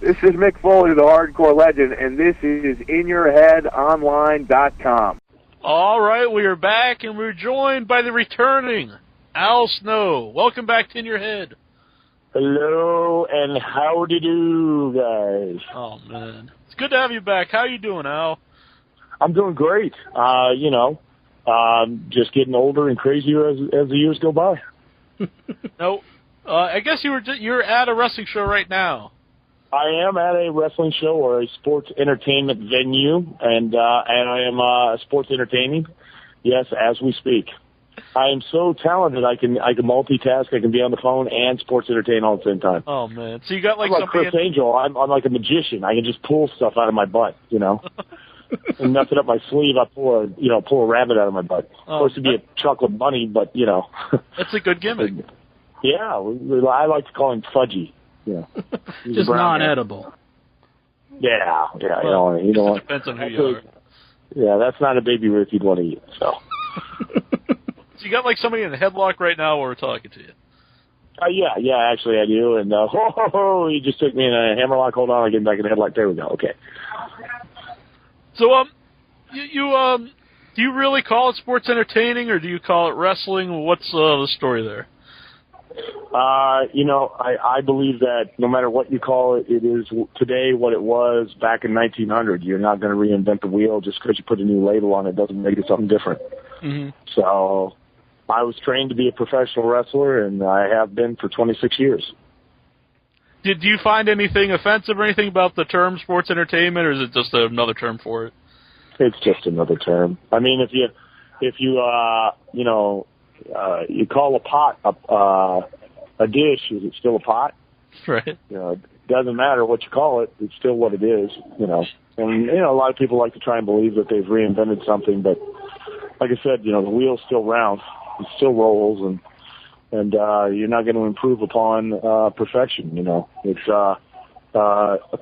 This is Mick Foley, the Hardcore Legend, and this is InYourHeadOnline.com. All right, we are back, and we're joined by the returning Al Snow. Welcome back to In Your Head. Hello, and howdy do, guys. Oh, man. It's good to have you back. How you doing, Al? I'm doing great. Just getting older and crazier as the years go by. No, I guess you're at a wrestling show right now. I am at a wrestling show or a sports entertainment venue, and I am sports entertaining. Yes, as we speak. I am so talented. I can multitask. I can be on the phone and sports entertain all at the same time. Oh man! So you got like I'm like Chris Angel. I'm like a magician. I can just pull stuff out of my butt, and nothing up my sleeve. I pull a rabbit out of my butt. Of course, it'd be a chocolate bunny, but that's a good gimmick. Yeah, I like to call him Fudgy. Yeah, just non-edible. Yeah. Well, you know. Depends on who you are. Yeah, that's not a baby Ruth you'd want to eat. So. So you got like somebody in a headlock right now while we're talking to you. Yeah, actually I do. And he just took me in a hammerlock. Hold on, I'll get back in the headlock. There we go. Okay. So do you really call it sports entertaining or do you call it wrestling? What's the story there? I believe that no matter what you call it, it is today what it was back in 1900. You're not going to reinvent the wheel just because you put a new label on it. Doesn't make it something different. Mm-hmm. So I was trained to be a professional wrestler, and I have been for 26 years. Did you find anything offensive or anything about the term sports entertainment, or is it just another term for it? It's just another term. I mean, if you call a pot a dish, is it still a pot? Right. It doesn't matter what you call it. It's still what it is, And, a lot of people like to try and believe that they've reinvented something, but like I said, the wheel's still round. It still rolls, and you're not going to improve upon perfection, It's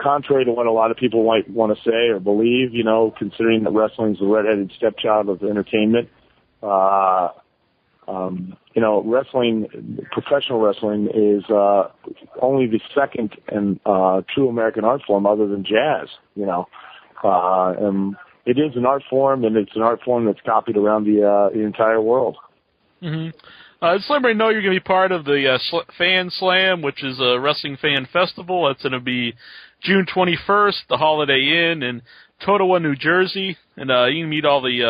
contrary to what a lot of people might want to say or believe, considering that wrestling's the redheaded stepchild of entertainment. Wrestling, professional wrestling is only the second and true American art form other than jazz, and it is an art form, and it's an art form that's copied around the entire world. Mm-hmm. Just let everybody know you're going to be part of the Fan Slam, which is a wrestling fan festival. That's going to be June 21st, the Holiday Inn in Totowa, New Jersey, and you can meet all the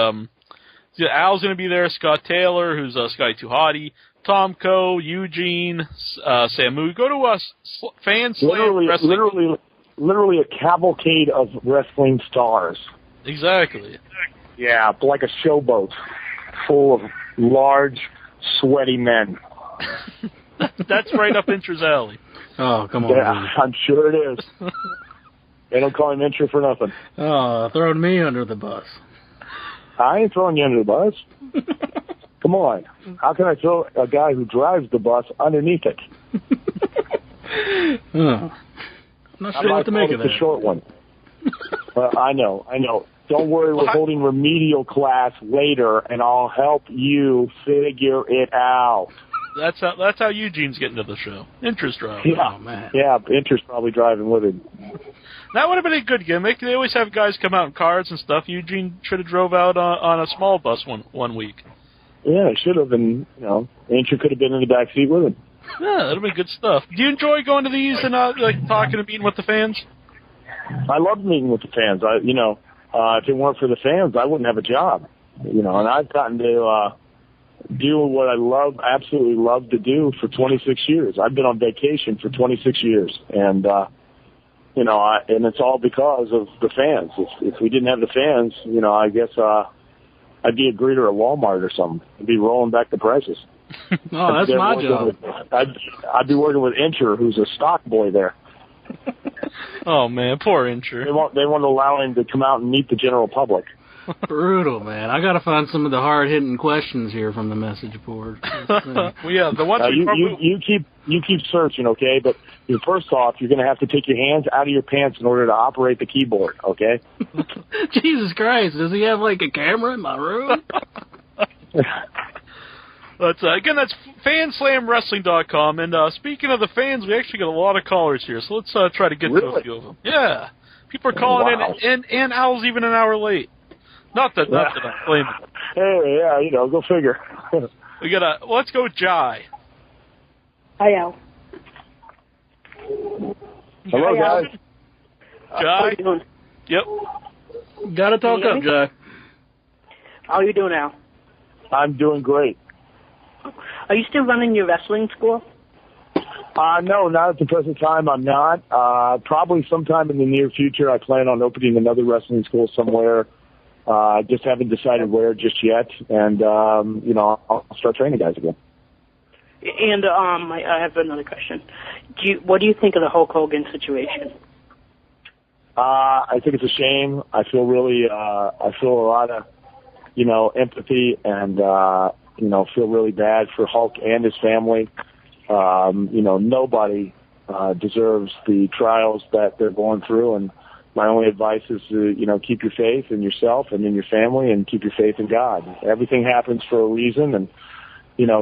Al's going to be there, Scott Taylor, who's Scotty Too Hottie, Tom Coe, Eugene, Samu. Go to Fan Slam Wrestling. Literally a cavalcade of wrestling stars. Exactly. Yeah, like a showboat full of large, sweaty men. That's right up Incher's alley. Oh, come on. Yeah, man. I'm sure it is. They don't call him Incher for nothing. Oh, throwing me under the bus. I ain't throwing you under the bus. Come on. How can I throw a guy who drives the bus underneath it? I'm not sure what to make of that. It's a short one. I know. Don't worry, we're holding remedial class later, and I'll help you figure it out. That's how Eugene's getting to the show. Interest driving. Yeah, oh, man. Yeah, Interest probably driving with him. That would have been a good gimmick. They always have guys come out in cars and stuff. Eugene should have drove out on a small bus one week. Yeah, it should have been. Incher could have been in the back seat with him. Yeah, that'll be good stuff. Do you enjoy going to these and talking and meeting with the fans? I love meeting with the fans. If it weren't for the fans, I wouldn't have a job. And I've gotten to do what I absolutely love to do for 26 years. I've been on vacation for 26 years, and and it's all because of the fans. If we didn't have the fans, I guess I'd be a greeter at Walmart or something. I'd be rolling back the prices. Oh, that's my job. I'd be working with Incher, who's a stock boy there. Oh man, poor Incher. They won't allow him to come out and meet the general public. Brutal, man. I got to find some of the hard-hitting questions here from the message board. Well, yeah, the ones you keep searching, okay? But first off, you're going to have to take your hands out of your pants in order to operate the keyboard, okay? Jesus Christ, does he have like a camera in my room? But again, that's fanslamwrestling.com. And speaking of the fans, we actually got a lot of callers here, so let's try to get to a few of them. Yeah, people are calling in, and Al's even an hour late. Not that I'm blaming. Hey, yeah, go figure. Let's go with Jai. Hi, Al. Hello, guys. Jai? How you doing? Yep. Gotta talk up, Jai. How are you doing, Al? I'm doing great. Are you still running your wrestling school? No, not at the present time. I'm not. Probably sometime in the near future, I plan on opening another wrestling school somewhere. Just haven't decided where just yet. And, I'll start training guys again. And I have another question. What do you think of the Hulk Hogan situation? I think it's a shame. I feel I feel a lot of, empathy and, feel really bad for Hulk and his family. Nobody deserves the trials that they're going through, and my only advice is to, keep your faith in yourself and in your family, and keep your faith in God. Everything happens for a reason, and,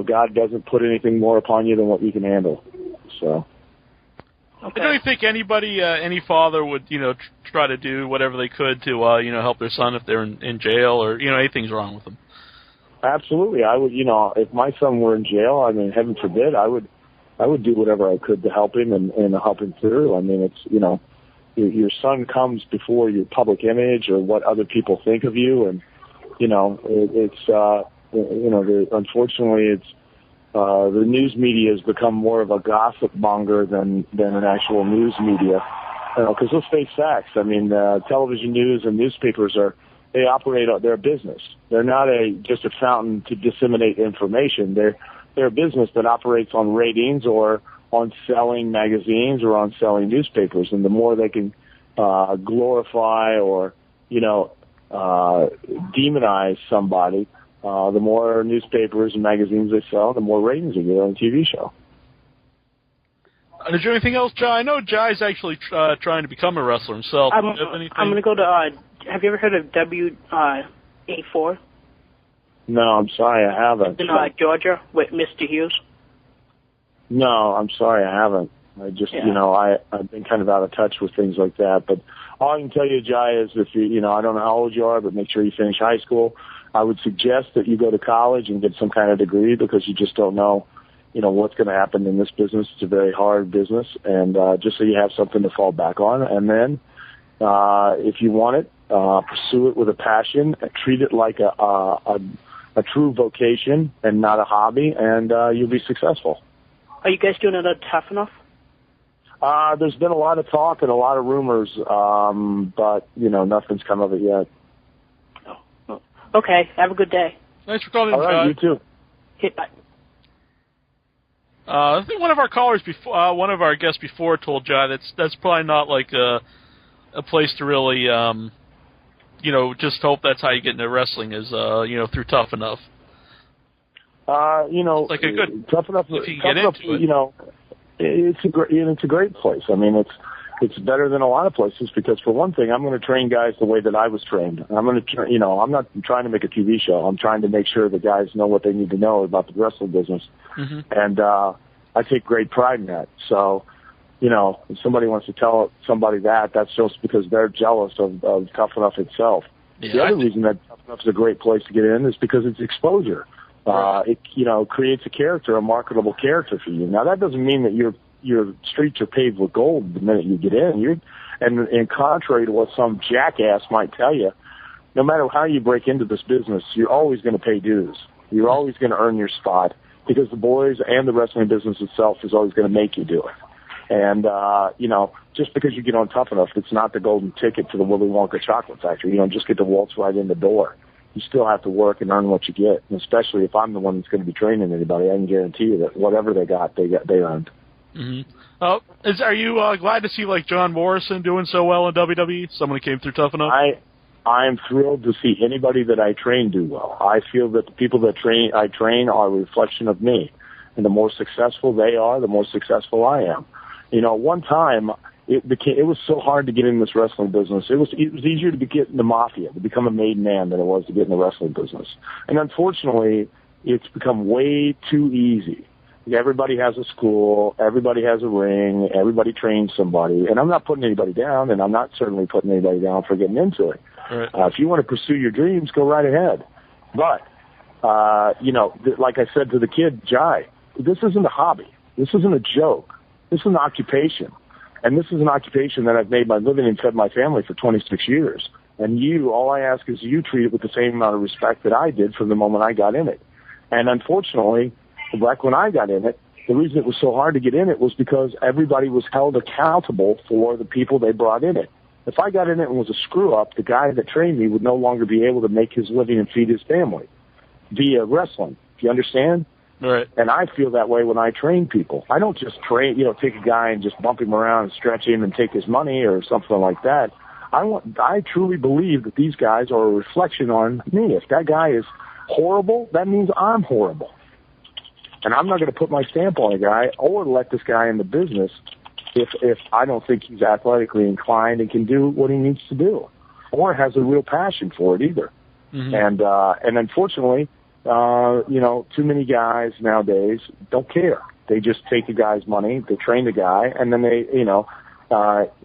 God doesn't put anything more upon you than what you can handle. So. Okay. I don't think anybody, any father would, try to do whatever they could to, help their son if they're in jail or, anything's wrong with them. Absolutely. I would, if my son were in jail, heaven forbid, I would do whatever I could to help him and help him through. It's, your son comes before your public image or what other people think of you. And, unfortunately, it's, the news media has become more of a gossip monger than an actual news media. Because let's face facts. Television news and newspapers they operate, they're a business. They're not just a fountain to disseminate information. They're a business that operates on ratings or on selling magazines or on selling newspapers. And the more they can glorify or, demonize somebody, the more newspapers and magazines they sell, the more ratings they get on a TV show. Is there anything else, Jai? I know Jai's actually trying to become a wrestler himself. I'm going to go to, have you ever heard of W84? No, I'm sorry, I haven't. In Georgia with Mr. Hughes? No, I'm sorry, I haven't. I just, I've been kind of out of touch with things like that. But all I can tell you, Jai, is if you, I don't know how old you are, but make sure you finish high school. I would suggest that you go to college and get some kind of degree because you just don't know, what's going to happen in this business. It's a very hard business, and just so you have something to fall back on. And then if you want it, pursue it with a passion, treat it like a true vocation and not a hobby, and you'll be successful. Are you guys doing it at Tough Enough? There's been a lot of talk and a lot of rumors, but, nothing's come of it yet. Oh. Okay, have a good day. Thanks for calling in, All right, you too. Hit bye. I think one of our callers before, one of our guests before told Jai that's probably not like a place to really, just hope that's how you get into wrestling is, through Tough Enough. It's like a good Tough Enough. If you can get into it. It's a great place. It's better than a lot of places because for one thing, I'm going to train guys the way that I was trained. I'm going to, I'm not trying to make a TV show. I'm trying to make sure the guys know what they need to know about the wrestling business. Mm-hmm. And I take great pride in that. So, if somebody wants to tell somebody that's just because they're jealous of Tough Enough itself. Yeah, the other reason that Tough Enough is a great place to get in is because it's exposure. Right. It, creates a character, a marketable character for you. Now, that doesn't mean that your streets are paved with gold the minute you get in. And contrary to what some jackass might tell you, no matter how you break into this business, you're always going to pay dues. You're always going to earn your spot because the boys and the wrestling business itself is always going to make you do it. And, just because you get on Tough Enough, it's not the golden ticket to the Willy Wonka chocolate factory. You don't just get to waltz right in the door. You still have to work and earn what you get. And especially if I'm the one that's going to be training anybody, I can guarantee you that whatever they earned. Mm-hmm. Are you glad to see like John Morrison doing so well in WWE? Someone who came through Tough Enough. I am thrilled to see anybody that I train do well. I feel that the people that I train are a reflection of me, and the more successful they are, the more successful I am. One time it was so hard to get in this wrestling business. It was easier to get in the mafia, to become a made man than it was to get in the wrestling business. And unfortunately, it's become way too easy. Everybody has a school, everybody has a ring, everybody trains somebody, and I'm not putting anybody down, and I'm not certainly putting anybody down for getting into it. Right. If you want to pursue your dreams, go right ahead. But, like I said to the kid, Jai, this isn't a hobby. This isn't a joke. This is an occupation. And this is an occupation that I've made my living and fed my family for 26 years. And all I ask is you treat it with the same amount of respect that I did from the moment I got in it. And unfortunately, back when I got in it, the reason it was so hard to get in it was because everybody was held accountable for the people they brought in it. If I got in it and was a screw-up, the guy that trained me would no longer be able to make his living and feed his family via wrestling. Do you understand? Right. And I feel that way when I train people. I don't just take a guy and just bump him around and stretch him and take his money or something like that. I truly believe that these guys are a reflection on me. If that guy is horrible, that means I'm horrible. And I'm not going to put my stamp on a guy or let this guy in the business if I don't think he's athletically inclined and can do what he needs to do, or has a real passion for it either. Mm-hmm. And unfortunately, too many guys nowadays don't care. They just take the guy's money, they train the guy, and then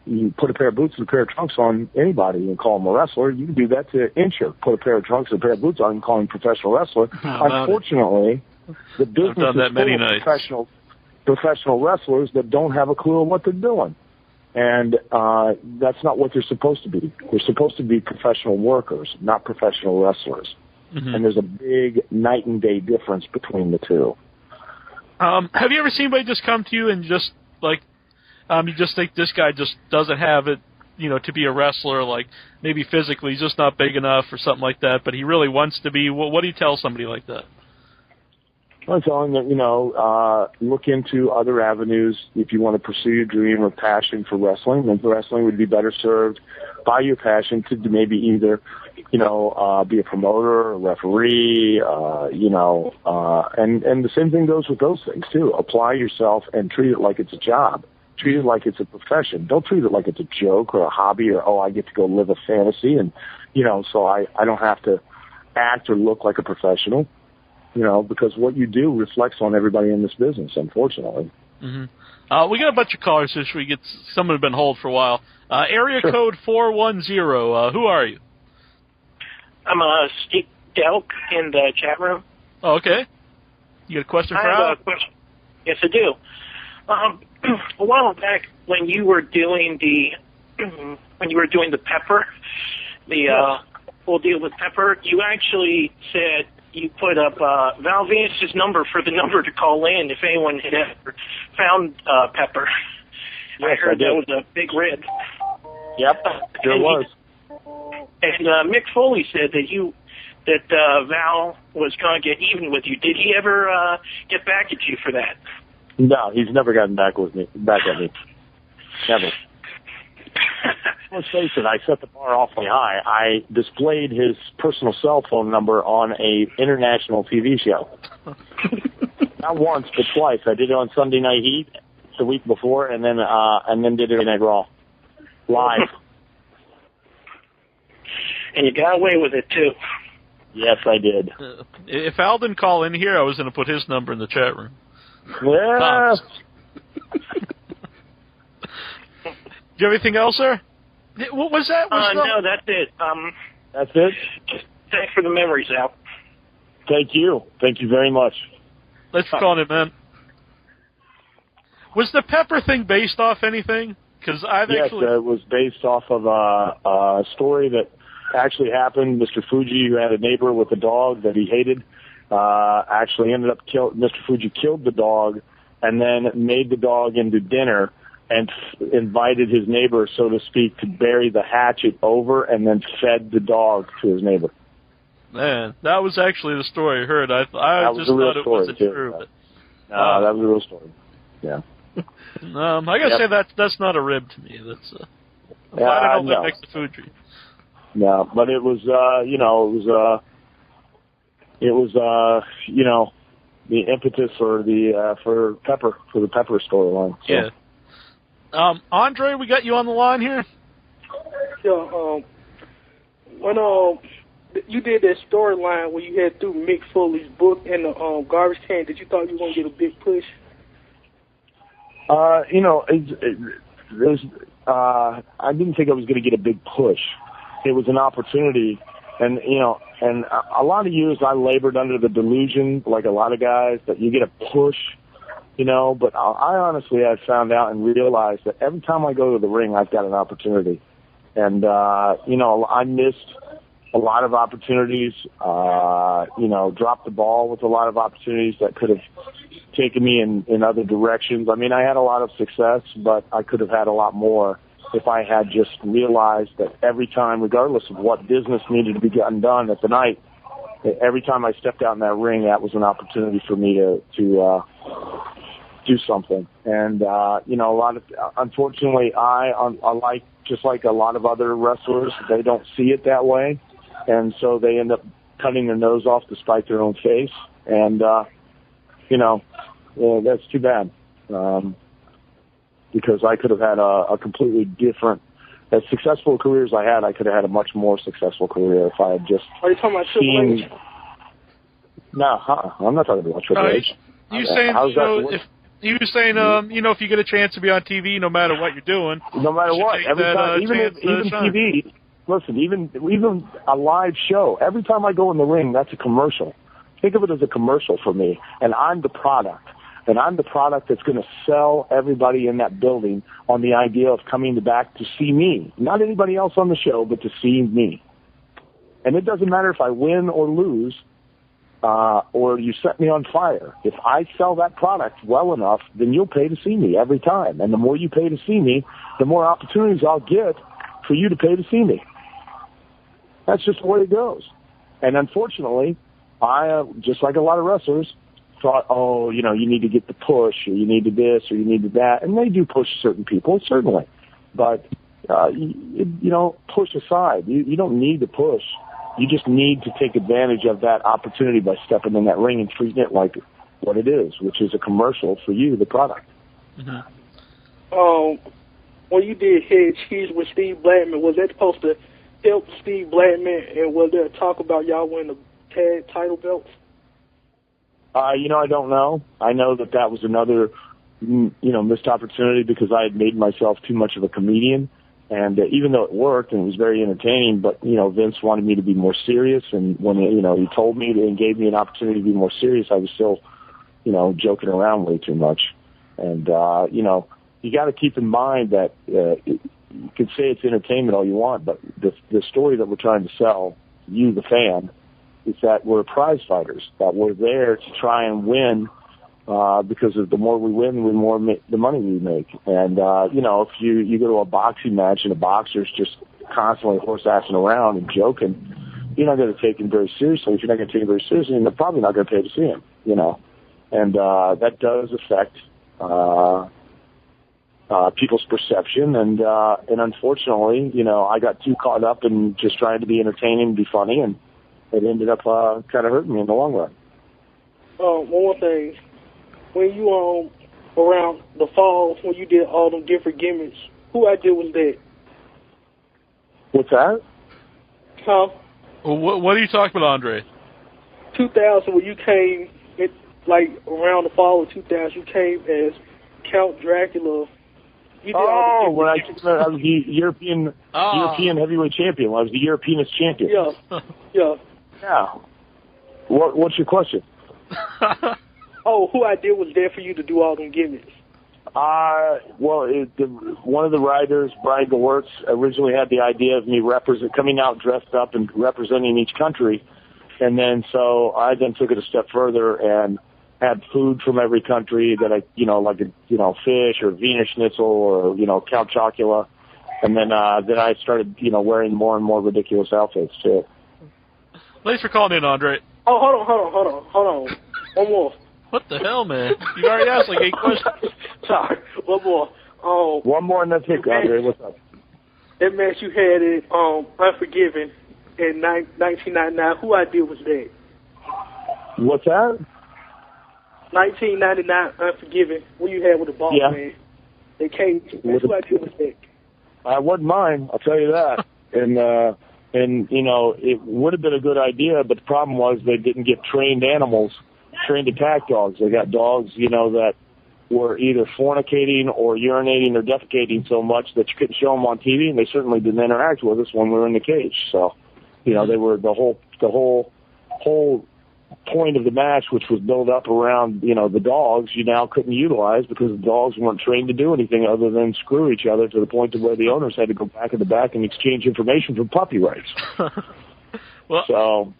you put a pair of boots and a pair of trunks on anybody and call him a wrestler. You can do that to Incher. Put a pair of trunks and a pair of boots on and call him a professional wrestler. Unfortunately, the business is full of professional wrestlers that don't have a clue of what they're doing. And that's not what they're supposed to be. They're supposed to be professional workers, not professional wrestlers. Mm-hmm. And there's a big night and day difference between the two. Have you ever seen anybody just come to you and just, you just think this guy just doesn't have it, to be a wrestler, like maybe physically he's just not big enough or something like that, but he really wants to be? What do you tell somebody like that? I'm telling that, look into other avenues if you want to pursue your dream or passion for wrestling. Then wrestling would be better served by your passion to maybe either, be a promoter, a referee, and the same thing goes with those things too. Apply yourself and treat it like it's a job. Treat it like it's a profession. Don't treat it like it's a joke or a hobby or, I get to go live a fantasy and, so I don't have to act or look like a professional. Because what you do reflects on everybody in this business, unfortunately. Mm-hmm. We got a bunch of callers here, so we get some that have been hold for a while. Area code 410. Who are you? I'm Steve Delk in the chat room. Oh, okay. You got a question for Al? I have a question. Yes, I do. A while back, when you were doing the Pepper, whole deal with Pepper, you actually said you put up Val Venus's number for the number to call in if anyone had ever found Pepper. Yes, I heard did. that was a big rib. Yep, sure was. And Mick Foley said that Val was going to get even with you. Did he ever get back at you for that? No, he's never gotten back at me. Never. Let's face it, I set the bar awfully high. I displayed his personal cell phone number on a international TV show. Not once, but twice. I did it on Sunday Night Heat the week before, and then did it in Raw live. And you got away with it too. Yes, I did. If Al didn't call in here, I was going to put his number in the chat room. Yeah. Do you have anything else, sir? What was that? No, that's it. That's it? Thanks for the memories, Al. Thank you. Thank you very much. Thanks for calling it, man. Was the Pepper thing based off anything? Because Yes, it was based off of a story that actually happened. Mr. Fuji, who had a neighbor with a dog that he hated, actually ended up Mr. Fuji killed the dog and then made the dog into dinner and invited his neighbor, so to speak, to bury the hatchet over and then fed the dog to his neighbor. Man, that was actually the story I heard. I just thought it wasn't true. But, no, that was a real story. Yeah. I gotta say that's not a rib to me. That's I don't know that makes the Fuji. No, but it was the impetus for the Pepper storyline. So. Yeah. Andre, we got you on the line here. Yeah. When you did that storyline where you had through Mick Foley's book and the garbage can. Did you thought you were gonna get a big push? You know, I didn't think I was going to get a big push. It was an opportunity, and you know, and a lot of years I labored under the delusion, like a lot of guys, that you get a push, you know. But I honestly have found out and realized that every time I go to the ring, I've got an opportunity, and you know, I missed a lot of opportunities. You know, dropped the ball with a lot of opportunities that could have taken me in other directions. I mean, I had a lot of success, but I could have had a lot more if I had just realized that every time, regardless of what business needed to be gotten done at the night, every time I stepped out in that ring, that was an opportunity for me to do something. And, you know, unfortunately, I like, just like a lot of other wrestlers, they don't see it that way. And so they end up cutting their nose off to spite their own face. And, you know, that's too bad. Because I could have had a completely different, as successful a career as I had, I could have had a much more successful career if I had just Are you talking about Triple H? No, I'm not talking about Triple H. You saying, you know, if you were saying, you know, if you get a chance to be on TV, no matter what you're doing, no matter what, every time, even TV. Listen, even a live show. Every time I go in the ring, that's a commercial. Think of it as a commercial for me, and I'm the product. And I'm the product that's going to sell everybody in that building on the idea of coming back to see me. Not anybody else on the show, but to see me. And it doesn't matter if I win or lose, or you set me on fire. If I sell that product well enough, then you'll pay to see me every time. And the more you pay to see me, the more opportunities I'll get for you to pay to see me. That's just the way it goes. And unfortunately, I, just like a lot of wrestlers, thought, oh, you know, you need to get the push, or you need to this, or you need to that. And they do push certain people, certainly. But, you know, push aside. You don't need to push. You just need to take advantage of that opportunity by stepping in that ring and treating it like what it is, which is a commercial for you, the product. Mm-hmm. When you did Head Cheese with Steve Blackman, was that supposed to help Steve Blackman, and was there a talk about y'all winning the tag title belts? You know, I don't know. I know that was another, you know, missed opportunity because I had made myself too much of a comedian. And even though it worked and it was very entertaining, but, you know, Vince wanted me to be more serious. And when, you know, he told me and gave me an opportunity to be more serious, I was still, you know, joking around way too much. And, you know, you got to keep in mind that you can say it's entertainment all you want, but the story that we're trying to sell, you, the fan, is that we're prize fighters, that we're there to try and win, because of the more we win, the more the money we make. And, you know, if you go to a boxing match and a boxer's just constantly horse-assing around and joking, you're not going to take him very seriously. If you're not going to take him very seriously, then they're probably not going to pay to see him, you know. And that does affect people's perception. And unfortunately, you know, I got too caught up in just trying to be entertaining and be funny, and it ended up kind of hurting me in the long run. One more thing. When you around the fall, when you did all them different gimmicks, who idea was that? What's that? Huh? Well, what are you talking about, Andre? 2000, when you came, like around the fall of 2000, you came as Count Dracula. You did when I was the European heavyweight champion. I was the Europeanist champion. Yeah. What's your question? Who idea was there for you to do all them gimmicks? One of the writers, Brian Gewirtz, originally had the idea of me coming out dressed up and representing each country, and then so I then took it a step further and had food from every country that I, you know, like fish or Wiener Schnitzel or, you know, Count Chocula, and then I started, you know, wearing more and more ridiculous outfits too. Thanks for calling in, Andre. Oh, hold on. One more. What the hell, man? You already asked like 8 questions. Sorry. One more. One more and that's it, Andre. What's up? That match you had in Unforgiven in 1999, who idea was that? What's that? 1999 Unforgiven, what you had with the ball man. They came. Who idea was that? It wasn't mine, I'll tell you that. And And, you know, it would have been a good idea, but the problem was they didn't get trained attack dogs. They got dogs, you know, that were either fornicating or urinating or defecating so much that you couldn't show them on TV, and they certainly didn't interact with us when we were in the cage. So, you know, they were the whole point of the match, which was built up around, you know, the dogs, you now couldn't utilize because the dogs weren't trained to do anything other than screw each other to the point to where the owners had to go back in the back and exchange information for puppy rights. Well, so,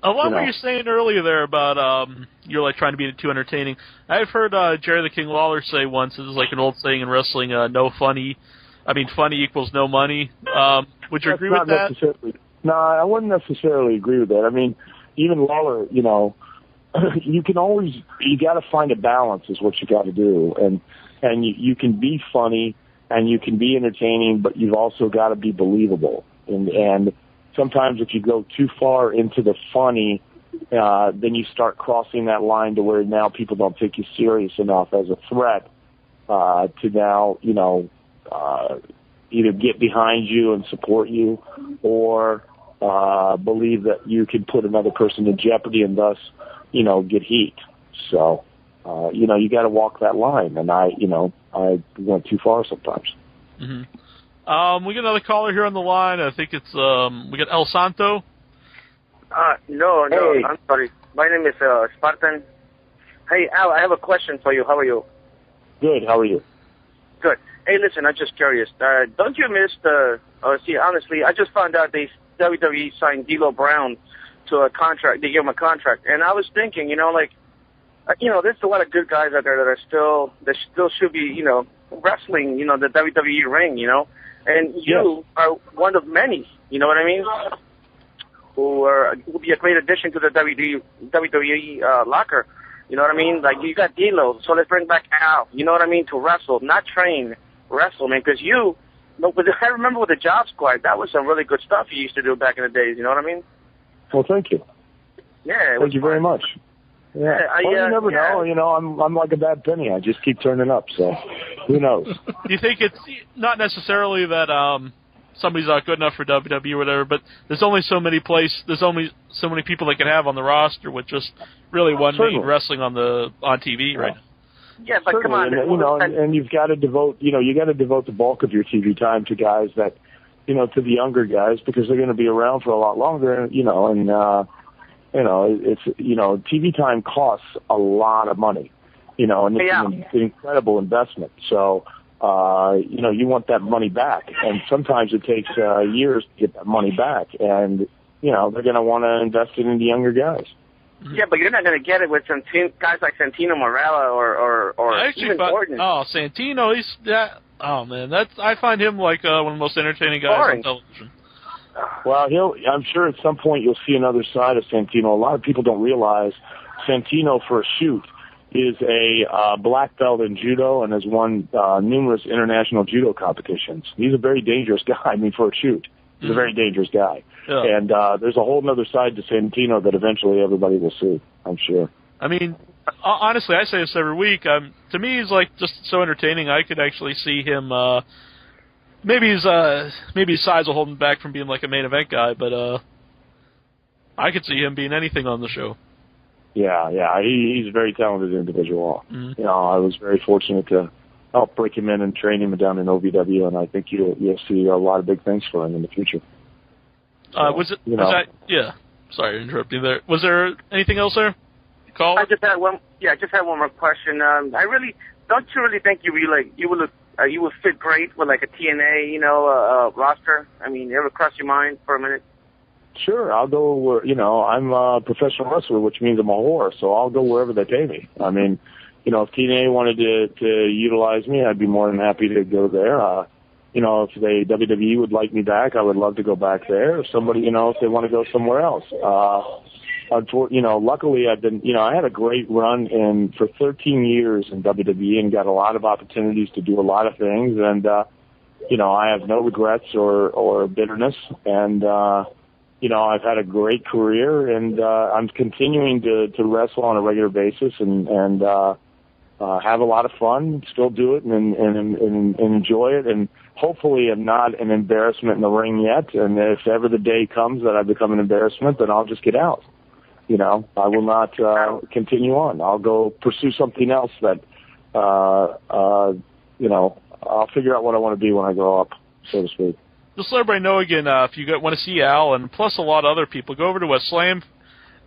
what were you saying earlier there about you're like trying to be too entertaining? I've heard Jerry the King Lawler say once, this is like an old saying in wrestling, funny equals no money. Would you agree with that? No, I wouldn't necessarily agree with that. I mean, even Lawler, you know, you got to find a balance is what you got to do. And you can be funny and you can be entertaining, but you've also got to be believable. And sometimes if you go too far into the funny, then you start crossing that line to where now people don't take you serious enough as a threat to now, you know, either get behind you and support you or believe that you can put another person in jeopardy and thus, you know, get heat. So, you know, you got to walk that line. And I went too far sometimes. Mm-hmm. We got another caller here on the line. I think it's, we got El Santo. No, hey. I'm sorry. My name is Spartan. Hey, Al, I have a question for you. How are you? Good. How are you? Good. Hey, listen, I'm just curious. Don't you miss honestly, I just found out WWE signed D'Lo Brown to a contract. They gave him a contract. And I was thinking, you know, like, you know, there's a lot of good guys out there that still should be, you know, wrestling, you know, the WWE ring, you know. And you are one of many, you know what I mean, who will be a great addition to the WWE locker. You know what I mean? Like, you got D'Lo, so let's bring back Al, you know what I mean, to wrestle, not train, wrestle, man, because I remember with the Job Squad, that was some really good stuff you used to do back in the days, you know what I mean? Well, thank you. Yeah. Thank you very much. Yeah. Well, you never know. You know, I'm like a bad penny. I just keep turning up, so who knows? Do you think it's not necessarily that somebody's not good enough for WWE or whatever, but there's only so many people they can have on the roster with just really one main wrestling on TV right now? Yeah, but come on, and, you know, and you've got to devote, you know, the bulk of your TV time to guys that, you know, to the younger guys because they're going to be around for a lot longer, you know, and you know, it's, you know, TV time costs a lot of money, you know, and it's an incredible investment. So, you know, you want that money back, and sometimes it takes years to get that money back, and you know, they're going to want to invest it in the younger guys. Yeah, but you're not going to get it with some guys like Santino Marella or even Gordon. Oh, Santino, oh man, I find him like one of the most entertaining guys on television. Well, I'm sure at some point you'll see another side of Santino. A lot of people don't realize Santino, for a shoot, is a black belt in judo and has won numerous international judo competitions. He's a very dangerous guy. I mean, for a shoot, he's a very dangerous guy. Yeah. And there's a whole other side to Santino that eventually everybody will see, I'm sure. I mean, honestly, I say this every week. To me, he's like just so entertaining. I could actually see him. Maybe his size will hold him back from being like a main event guy, but I could see him being anything on the show. Yeah, he's a very talented individual. Mm-hmm. You know, I was very fortunate to help break him in and train him down in OVW, and I think you'll see a lot of big things for him in the future. Sorry to interrupt you there. Was there anything else there? I just had one more question. Don't you really think you would fit great with like a TNA, you know, roster? I mean, ever cross your mind for a minute? Sure, I'll go where, you know, I'm a professional wrestler, which means I'm a whore, so I'll go wherever they pay me. I mean, you know, if TNA wanted to utilize me, I'd be more than happy to go there. You know, if WWE would like me back, I would love to go back there. If somebody, you know, if they want to go somewhere else. You know, luckily I've been, you know, I had a great run for 13 years in WWE and got a lot of opportunities to do a lot of things. And, you know, I have no regrets or bitterness. And, you know, I've had a great career, and I'm continuing to wrestle on a regular basis and have a lot of fun, still do it and enjoy it. And hopefully am not an embarrassment in the ring yet. And if ever the day comes that I become an embarrassment, then I'll just get out. You know, I will not continue on. I'll go pursue something else that, you know, I'll figure out what I want to be when I grow up, so to speak. Just let everybody know again, if you want to see Al, and plus a lot of other people, go over to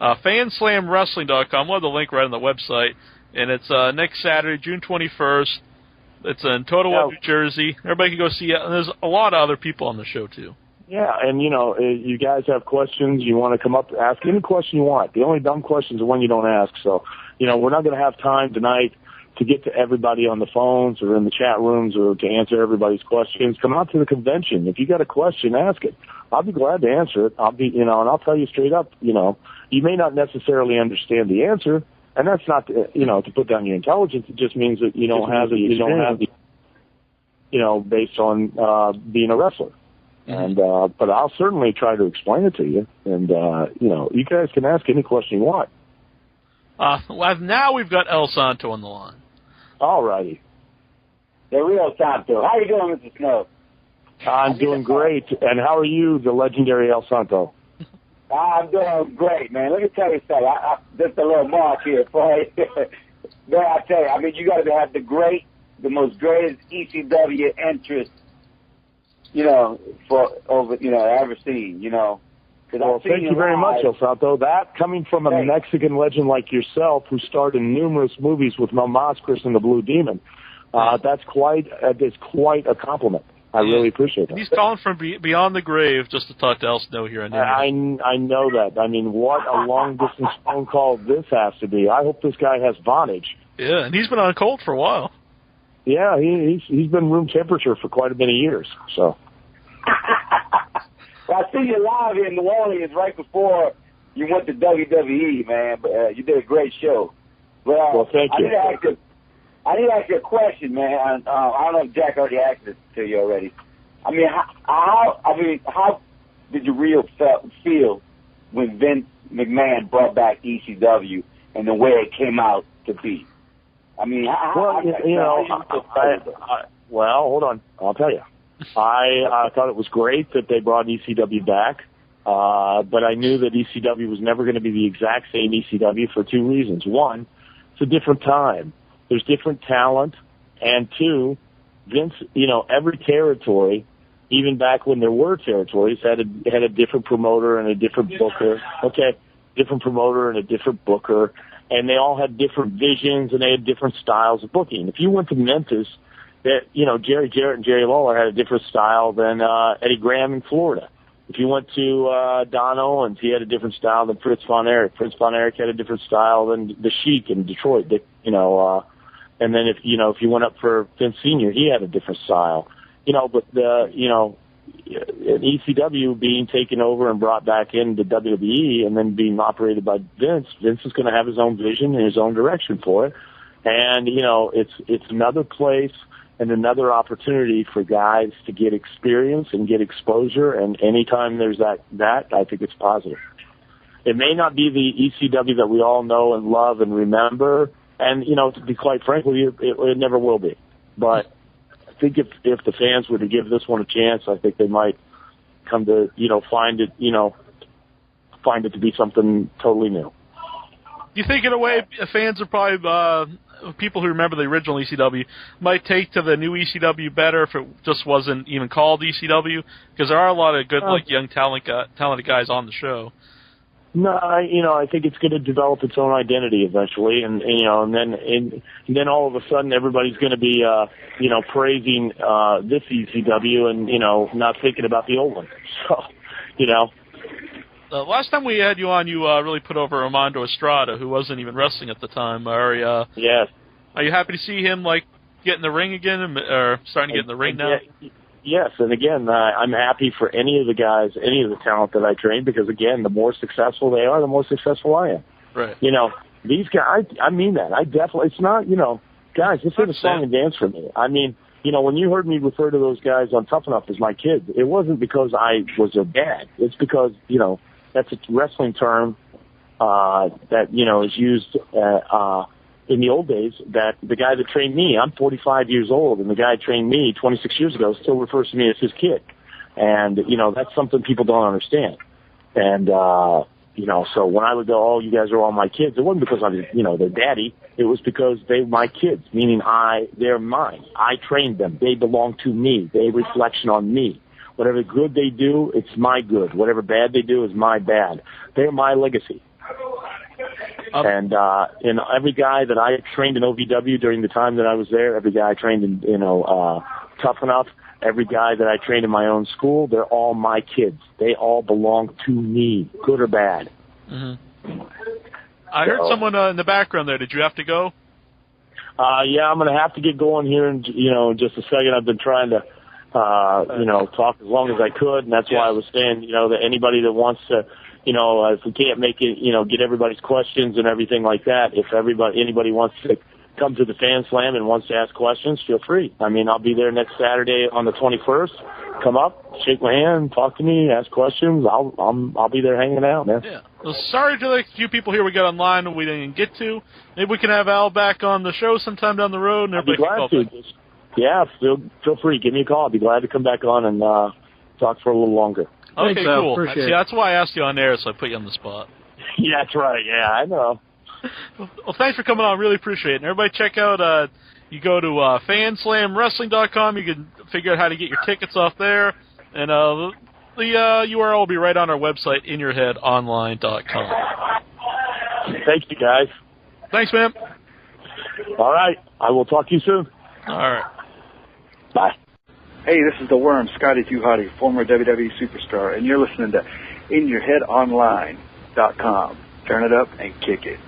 fanslamwrestling.com. We'll have the link right on the website. And it's next Saturday, June 21st. It's in Totowa, New Jersey. Everybody can go see it. And there's a lot of other people on the show, too. Yeah, and, you know, you guys have questions. You want to come up, ask any question you want. The only dumb questions are one you don't ask. So, you know, we're not going to have time tonight to get to everybody on the phones or in the chat rooms or to answer everybody's questions. Come out to the convention. If you got a question, ask it. I'll be glad to answer it. I'll be, you know, and I'll tell you straight up, you know, you may not necessarily understand the answer, and that's not, you know, to put down your intelligence. It just means that you don't have the, you know, based on being a wrestler. And but I'll certainly try to explain it to you. And you know, you guys can ask any question you want. Now we've got El Santo on the line. All righty. The real Santo. How you doing, Mr. Snow? I'm doing great. And how are you, the legendary El Santo? I'm doing great, man. Let me tell you something. Just a little mark here for you. Man, I tell you, I mean, you got to have the most greatest ECW interest, you know, ever seen, you know. Well, thank you very much, El Santo. That coming from a Mexican legend like yourself, who starred in numerous movies with Mel Mascaras and the Blue Demon, that's quite a compliment. I really appreciate that. He's calling from beyond the grave just to talk to El Snow here. I know that. I mean, what a long-distance phone call this has to be. I hope this guy has vonage. Yeah, and he's been on cold for a while. Yeah, he's been room temperature for quite a many years. So. Well, I see you live here in New Orleans right before you went to WWE, man. But you did a great show. Well, thank you. I need to ask you a question, man. I don't know if Jack already asked it to you already. I mean, how did you feel when Vince McMahon brought back ECW and the way it came out to be? I mean, well, hold on. I'll tell you. I thought it was great that they brought ECW back, but I knew that ECW was never going to be the exact same ECW for two reasons. One, it's a different time. There's different talent. And two, Vince, you know, every territory, even back when there were territories, had a different promoter and a different booker. Okay, different promoter and a different booker. And they all had different visions and they had different styles of booking. If you went to Memphis, that, you know, Jerry Jarrett and Jerry Lawler had a different style than Eddie Graham in Florida. If you went to Don Owens, he had a different style than Fritz Von Erich. Fritz Von Erich had a different style than the Sheik in Detroit. You know, and then if you went up for Vince Sr., he had a different style. You know, but ECW being taken over and brought back into WWE and then being operated by Vince is going to have his own vision and his own direction for it. And, you know, it's another place and another opportunity for guys to get experience and get exposure. And anytime there's that, I think it's positive. It may not be the ECW that we all know and love and remember. And, you know, to be quite frank with you, it never will be. But I think if the fans were to give this one a chance, I think they might come to, you know, find it to be something totally new. Do you think, in a way, fans are probably people who remember the original ECW might take to the new ECW better if it just wasn't even called ECW? Because there are a lot of good, young talented guys on the show. No, I think it's going to develop its own identity eventually, and then all of a sudden everybody's going to be, praising this ECW and not thinking about the old one. So, last time we had you on, you really put over Armando Estrada, who wasn't even wrestling at the time. Yes. Are you happy to see him get in the ring again, or starting to get in the ring now? Yes, and again, I'm happy for any of the guys, any of the talent that I train, because again, the more successful they are, the more successful I am. Right. These guys, I mean that. I definitely, it's not, guys, this is a song and dance for me. I mean, when you heard me refer to those guys on Tough Enough as my kids, it wasn't because I was their dad. It's because, that's a wrestling term that, is used in the old days that the guy that trained me, I'm 45 years old, and the guy that trained me 26 years ago still refers to me as his kid. And, that's something people don't understand. And, so when I would go, oh, you guys are all my kids, it wasn't because I'm, their daddy. It was because they're my kids, meaning they're mine. I trained them. They belong to me. They reflection on me. Whatever good they do, it's my good. Whatever bad they do is my bad. They're my legacy. And every guy that I trained in OVW during the time that I was there, every guy I trained in, Tough Enough, every guy that I trained in my own school, they're all my kids. They all belong to me, good or bad. Mm-hmm. I heard someone in the background there. Did you have to go? Yeah, I'm going to have to get going here in, just a second. I've been trying to, talk as long as I could, and that's why I was saying, that anybody that wants to, if we can't make it, get everybody's questions and everything like that, if anybody wants to come to the Fan Slam and wants to ask questions, feel free. I mean, I'll be there next Saturday on the 21st. Come up, shake my hand, talk to me, ask questions. I'll be there hanging out, man. Yeah. Well, sorry to the few people here we got online and we didn't get to. Maybe we can have Al back on the show sometime down the road. And I'd be glad to. Yeah, feel free. Give me a call. I'd be glad to come back on and talk for a little longer. Okay, Thanks, cool. Appreciate it. That's why I asked you on air, so I put you on the spot. Yeah, that's right. Yeah, I know. Well, thanks for coming on. Really appreciate it. And everybody check out, you go to fanslamwrestling.com. You can figure out how to get your tickets off there. And the URL will be right on our website, inyourheadonline.com. Thank you, guys. Thanks, man. All right. I will talk to you soon. All right. Bye. Hey, this is the Worm, Scotty Too Hottie, former WWE superstar, and you're listening to InYourHeadOnline.com. Turn it up and kick it.